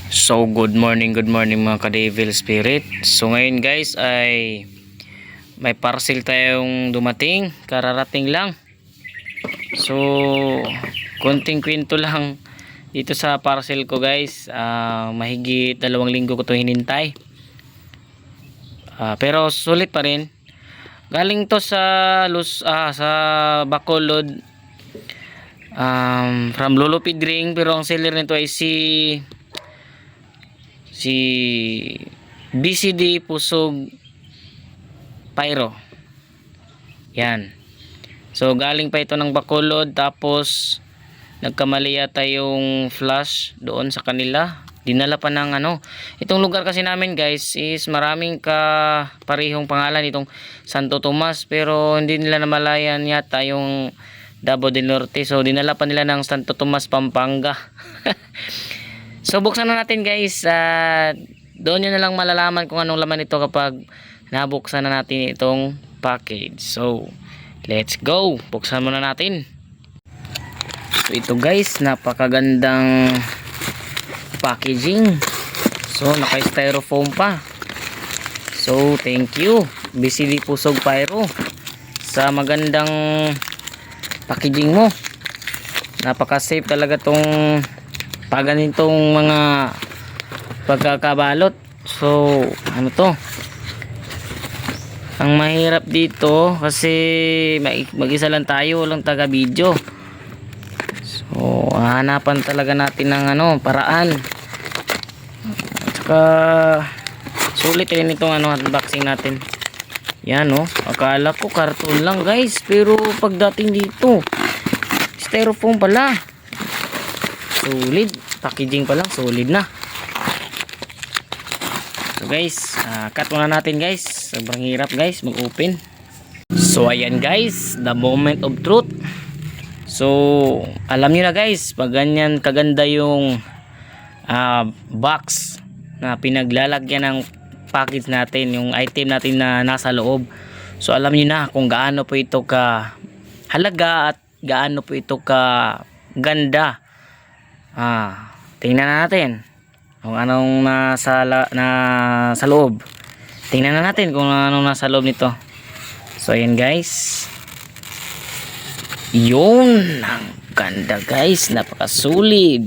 So good morning mga ka-Devil Spirit. So ngayon guys ay may parcel tayong dumating, kararating lang. So konting kwento lang dito sa parcel ko guys. Mahigit 2 linggo ko to hinintay. Pero sulit pa rin. Galing to sa sa Bacolod, from Lolo Pidring, pero ang seller nito ay si BCD Pusog Pyro. Yan. So galing pa ito ng Bacolod, tapos nagkamali yata yung flash doon sa kanila. Dinala pa ng itong lugar kasi namin guys is maraming parehong pangalan itong Santo Tomas, pero hindi nila namalayan yata yung Davao del Norte. So dinala pa nila ng Santo Tomas, Pampanga. So buksan na natin guys. Doon nyo na lang malalaman kung anong laman ito kapag nabuksan na natin itong package. So let's go. Buksan muna natin. So ito guys, napakagandang packaging. So naka-styrofoam pa. So thank you BCD Pusog Pyro sa magandang packaging mo. Napaka-safe talaga tong ganitong mga pagkakabalot. So ano to, ang mahirap dito kasi mag-isa lang tayo, walang taga video. So hanapan talaga natin ng paraan. At saka sulit rin itong unboxing natin. Yan akala ko karton lang guys, pero pagdating dito styrofoam pala. Solid, packaging pa lang solid na. So guys, cut muna natin guys. Sobrang hirap guys mag-open. So ayan guys, the moment of truth. So alam niyo na guys, pag ganyan kaganda yung box na pinaglalagyan ng package natin, yung item natin na nasa loob. So alam niyo na kung gaano po ito ka halaga at gaano po ito ka ganda. Tingnan na natin kung anong nasa loob. Tingnan na natin kung anong nasa loob nito. So ayan guys, yun, ang ganda guys, napakasulit.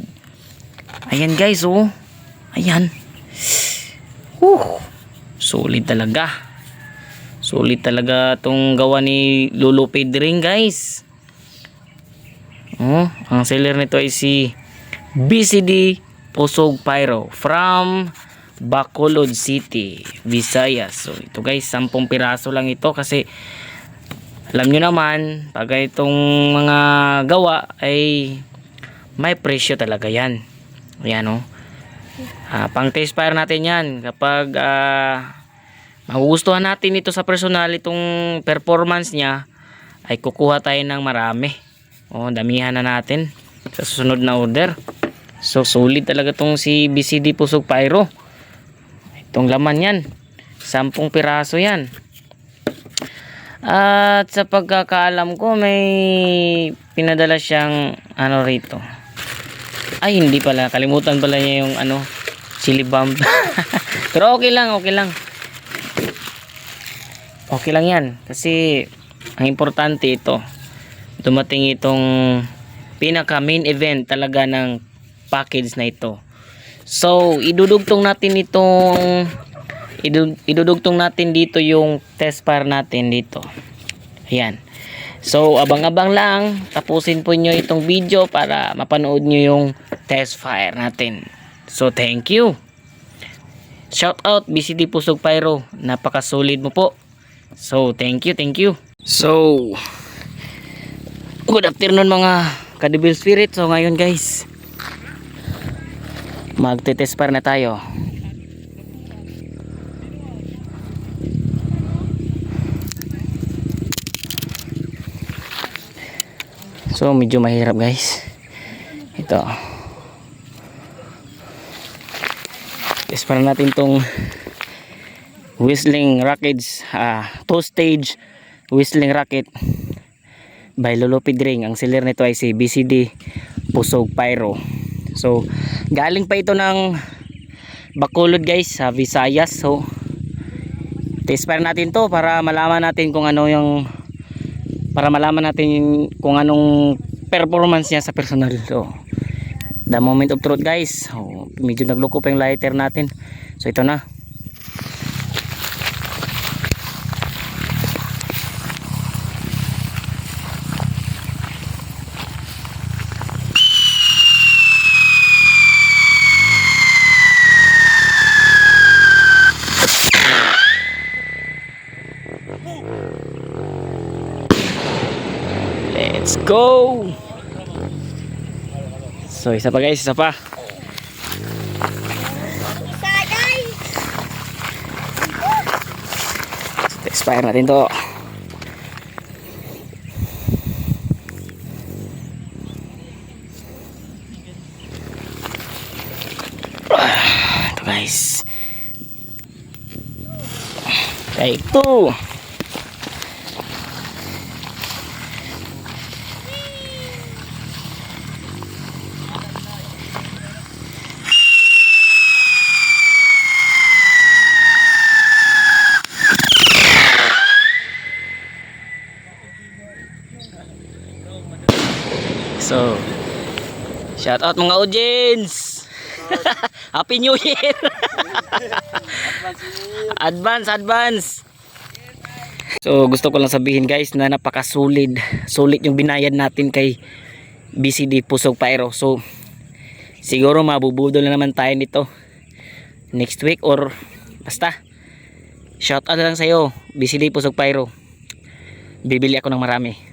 Ayan guys, ayan, sulit talaga. Sulit talaga tong gawa ni Lolo Pidring guys. Ang seller nito ay si BCD Pusog Pyro from Bacolod City, Visayas. So ito guys, 10 piraso lang ito kasi alam nyo naman pag itong mga gawa ay may presyo talaga yan. Ayan pang test fire natin yan kapag magugustuhan natin ito sa personal, itong performance niya, ay kukuha tayo ng marami. Damihan na natin sa susunod na order. So solid talaga tong si BCD Pusog Pyro. Itong laman yan, 10 piraso yan. At sa pagkakaalam ko may pinadala siyang rito. Ay hindi pala, kalimutan pala niya yung chili bomb. Pero okay lang. Okay lang yan kasi ang importante ito, dumating itong pinaka main event talaga ng package na ito. So idudugtong natin dito yung test fire natin dito. Ayan. So abang-abang lang, tapusin po nyo itong video para mapanood nyo yung test fire natin. So thank you. Shout out BCD Pusog Pyro, napaka-solid mo po. So thank you. So good afternoon mga ka-Devil Spirit. So ngayon guys, magte-test fire na tayo. So medyo mahirap guys. Ito. Test fire natin tong Whistling Rockets, 2-stage Whistling Rocket by Lolo Pidring. Ang seller nito ay si BCD Pusog Pyro. So galing pa ito ng Bacolod guys sa Visayas. So test-fire natin to para malaman natin kung ano yung kung anong performance niya sa personal. So the moment of truth guys. So, medyo nagloko pa yung lighter natin. So ito na. Let's go. So isa pa guys, isa pa. Expire natin to. Ito guys. Take two. So, shout out mga audience. Happy New Year. Advance. So, gusto ko lang sabihin guys na napakasulit. Sulit yung binayad natin kay BCD Pusog Pyro. So, siguro mabubudol na naman tayo nito next week or basta. Shout out lang sa'yo BCD Pusog Pyro. Bibili ako ng marami.